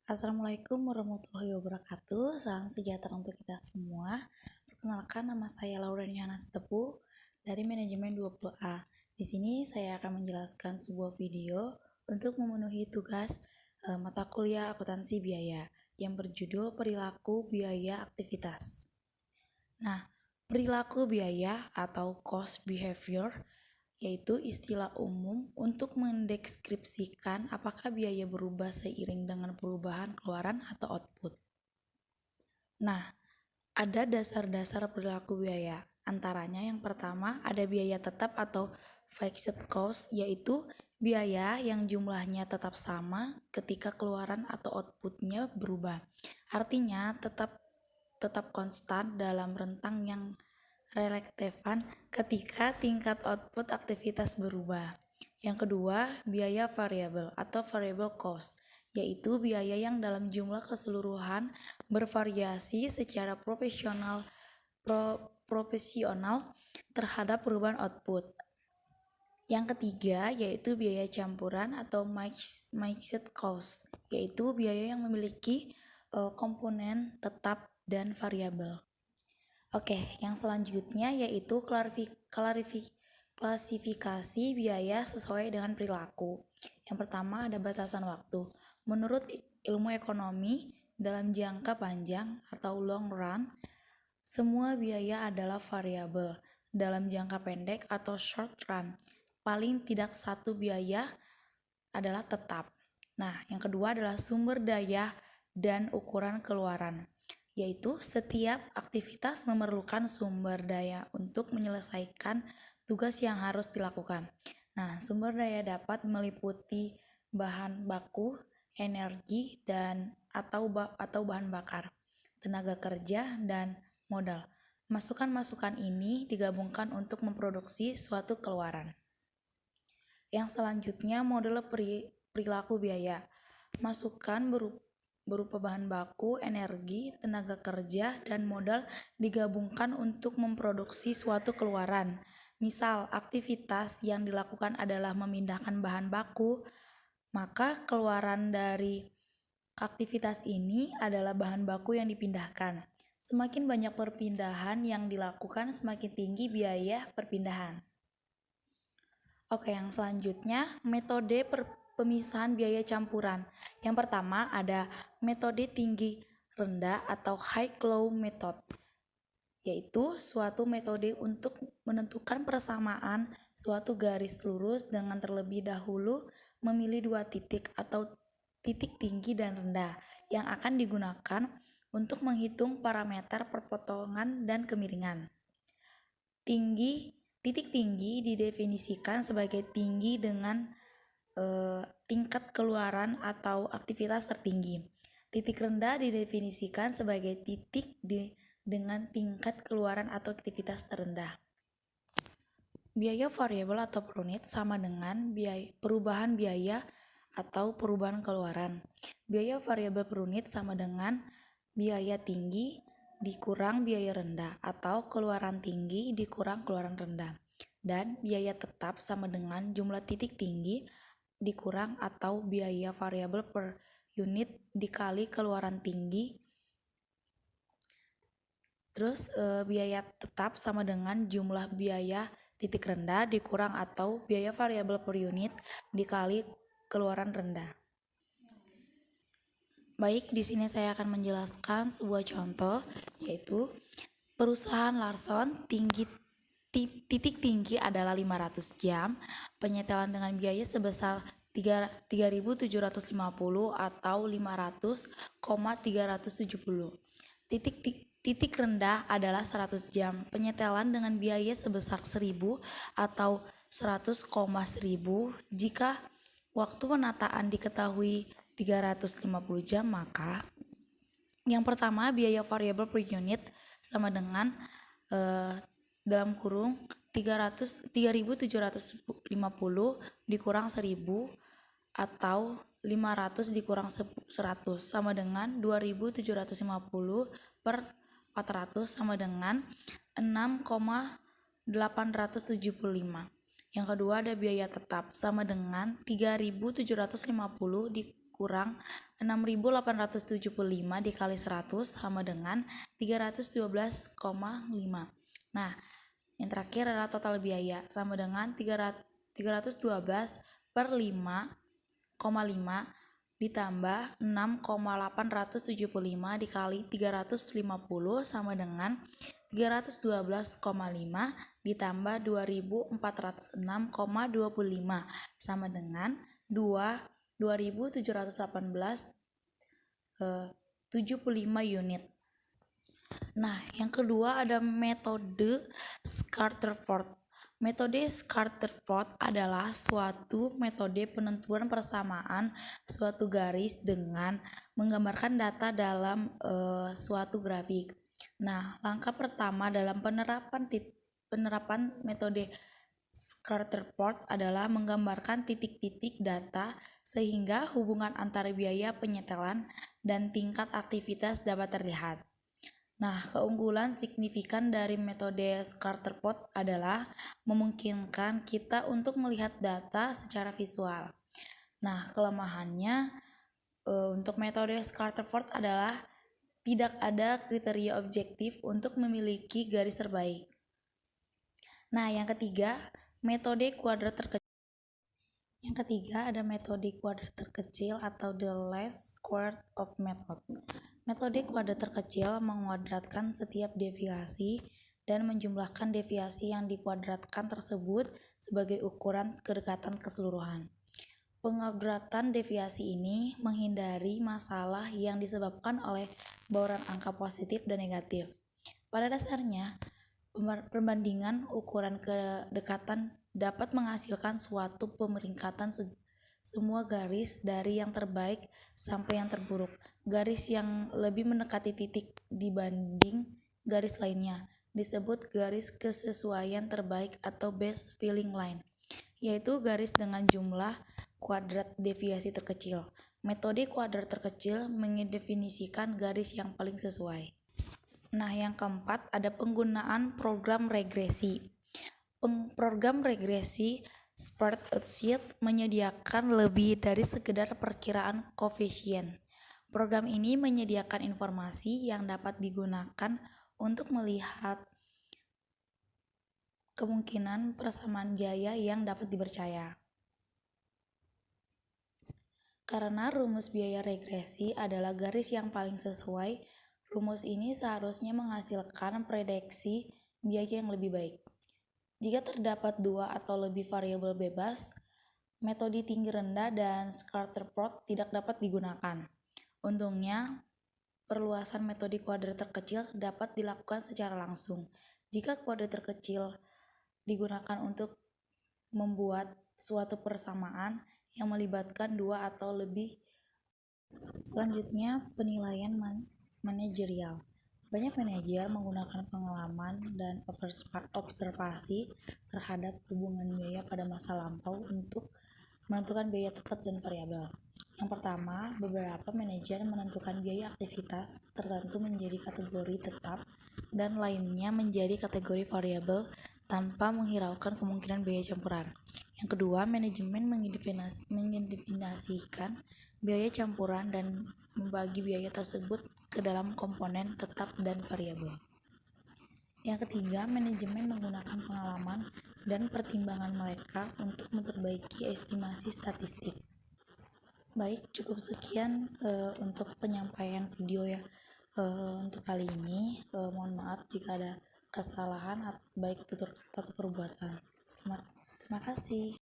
Assalamualaikum warahmatullahi wabarakatuh. Salam sejahtera untuk kita semua. Perkenalkan, nama saya Lauren Yohanas Tepu dari Manajemen 20A. Di sini saya akan menjelaskan sebuah video untuk memenuhi tugas mata kuliah akuntansi biaya yang berjudul Perilaku Biaya Aktivitas. Nah, perilaku biaya atau cost behavior yaitu istilah umum untuk mendeskripsikan apakah biaya berubah seiring dengan perubahan keluaran atau output. Nah, ada dasar-dasar perilaku biaya. Antaranya yang pertama ada biaya tetap atau fixed cost, yaitu biaya yang jumlahnya tetap sama ketika keluaran atau outputnya berubah. Artinya tetap konstan dalam rentang yang relevan ketika tingkat output aktivitas berubah. Yang kedua, biaya variabel atau variable cost, yaitu biaya yang dalam jumlah keseluruhan bervariasi secara proporsional terhadap perubahan output. Yang ketiga, yaitu biaya campuran atau mixed cost, yaitu biaya yang memiliki komponen tetap dan variabel. Oke, yang selanjutnya yaitu klasifikasi biaya sesuai dengan perilaku. Yang pertama ada batasan waktu. Menurut ilmu ekonomi, dalam jangka panjang atau long run, semua biaya adalah variabel. Dalam jangka pendek atau short run, paling tidak satu biaya adalah tetap. Nah, yang kedua adalah sumber daya dan ukuran keluaran, yaitu setiap aktivitas memerlukan sumber daya untuk menyelesaikan tugas yang harus dilakukan. Nah, sumber daya dapat meliputi bahan baku, energi dan atau bahan bakar, tenaga kerja dan modal. Masukan-masukan ini digabungkan untuk memproduksi suatu keluaran. Yang selanjutnya model perilaku biaya. Masukan berupa bahan baku, energi, tenaga kerja, dan modal digabungkan untuk memproduksi suatu keluaran. Misal, aktivitas yang dilakukan adalah memindahkan bahan baku, maka keluaran dari aktivitas ini adalah bahan baku yang dipindahkan. Semakin banyak perpindahan yang dilakukan, semakin tinggi biaya perpindahan. Oke, yang selanjutnya metode pemisahan biaya campuran. Yang pertama ada metode tinggi rendah atau high-low method, yaitu suatu metode untuk menentukan persamaan suatu garis lurus dengan terlebih dahulu memilih dua titik atau titik tinggi dan rendah yang akan digunakan untuk menghitung parameter perpotongan dan kemiringan. Titik tinggi didefinisikan sebagai tinggi dengan tingkat keluaran atau aktivitas tertinggi. Titik rendah didefinisikan sebagai titik dengan tingkat keluaran atau aktivitas terendah. Biaya variabel atau per unit sama dengan perubahan biaya atau perubahan keluaran. Biaya variabel per unit sama dengan biaya tinggi dikurang biaya rendah atau keluaran tinggi dikurang keluaran rendah. Dan biaya tetap sama dengan jumlah titik tinggi dikurang atau biaya variabel per unit dikali keluaran tinggi. Terus biaya tetap sama dengan jumlah biaya titik rendah dikurang atau biaya variabel per unit dikali keluaran rendah. Baik, di sini saya akan menjelaskan sebuah contoh, yaitu perusahaan Larson titik tinggi adalah 500 jam, penyetelan dengan biaya sebesar 3.750 atau 500,370. Titik rendah adalah 100 jam, penyetelan dengan biaya sebesar 1.000 atau 100,1000 jika waktu penataan diketahui 350 jam, maka yang pertama biaya variabel per unit sama dengan dalam kurung 3.750 dikurang 1.000 atau 500 dikurang 100 sama dengan 2.750 per 400 sama dengan 6,875. Yang kedua ada biaya tetap sama dengan 3.750 kurang 6.875 dikali 100 sama dengan 312,5. Nah, yang terakhir adalah total biaya sama dengan 312 per 5,5 ditambah 6,875 dikali 350 sama dengan 312,5 ditambah 2.406,25 sama dengan 2.718,75 unit. Nah, yang kedua ada metode Scatter-Plot. Metode Scatter-Plot adalah suatu metode penentuan persamaan suatu garis dengan menggambarkan data dalam suatu grafik. Nah, langkah pertama dalam penerapan metode Scatter-Plot adalah menggambarkan titik-titik data sehingga hubungan antara biaya penyetelan dan tingkat aktivitas dapat terlihat. Nah, keunggulan signifikan dari metode Scatter-Plot adalah memungkinkan kita untuk melihat data secara visual. Nah, kelemahannya untuk metode Scatter-Plot adalah tidak ada kriteria objektif untuk memiliki garis terbaik. Nah, yang ketiga, metode kuadrat terkecil. Yang ketiga ada metode kuadrat terkecil atau the least squared of method. Metode kuadrat terkecil menguadratkan setiap deviasi dan menjumlahkan deviasi yang dikuadratkan tersebut sebagai ukuran kedekatan keseluruhan. Penguadratan deviasi ini menghindari masalah yang disebabkan oleh bauran angka positif dan negatif. Pada dasarnya, perbandingan ukuran kedekatan dapat menghasilkan suatu pemeringkatan semua garis dari yang terbaik sampai yang terburuk. Garis yang lebih mendekati titik dibanding garis lainnya disebut garis kesesuaian terbaik atau best filling line, yaitu garis dengan jumlah kuadrat deviasi terkecil. Metode kuadrat terkecil mendefinisikan garis yang paling sesuai. Nah, yang keempat ada penggunaan program regresi. Program regresi Spreadsheet menyediakan lebih dari sekedar perkiraan koefisien. Program ini menyediakan informasi yang dapat digunakan untuk melihat kemungkinan persamaan biaya yang dapat dipercaya. Karena rumus biaya regresi adalah garis yang paling sesuai, rumus ini seharusnya menghasilkan prediksi biaya yang lebih baik. Jika terdapat dua atau lebih variabel bebas, metode tinggi rendah dan Scatter-Plot tidak dapat digunakan. Untungnya, perluasan metode kuadrat terkecil dapat dilakukan secara langsung. Jika kuadrat terkecil digunakan untuk membuat suatu persamaan yang melibatkan dua atau lebih. Selanjutnya, penilaian manajerial. Banyak manajer menggunakan pengalaman dan observasi terhadap hubungan biaya pada masa lampau untuk menentukan biaya tetap dan variabel. Yang pertama, beberapa manajer menentukan biaya aktivitas tertentu menjadi kategori tetap dan lainnya menjadi kategori variabel tanpa menghiraukan kemungkinan biaya campuran. Yang kedua, manajemen mendefinisikan biaya campuran dan membagi biaya tersebut ke dalam komponen tetap dan variabel. Yang ketiga, manajemen menggunakan pengalaman dan pertimbangan mereka untuk memperbaiki estimasi statistik. Baik, cukup sekian untuk penyampaian video ya untuk kali ini. Mohon maaf jika ada kesalahan baik tutur kata atau perbuatan. Terima kasih.